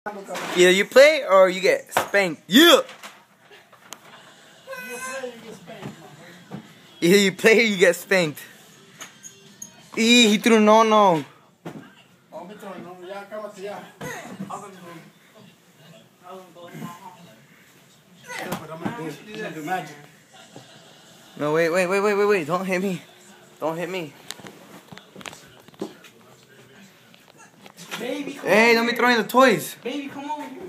Either you play or you get spanked. Yeah! Either you play or you get spanked. He threw no. No, wait. Don't hit me. Don't hit me. Baby, come Hey, don't be throwing the toys. Baby, come on.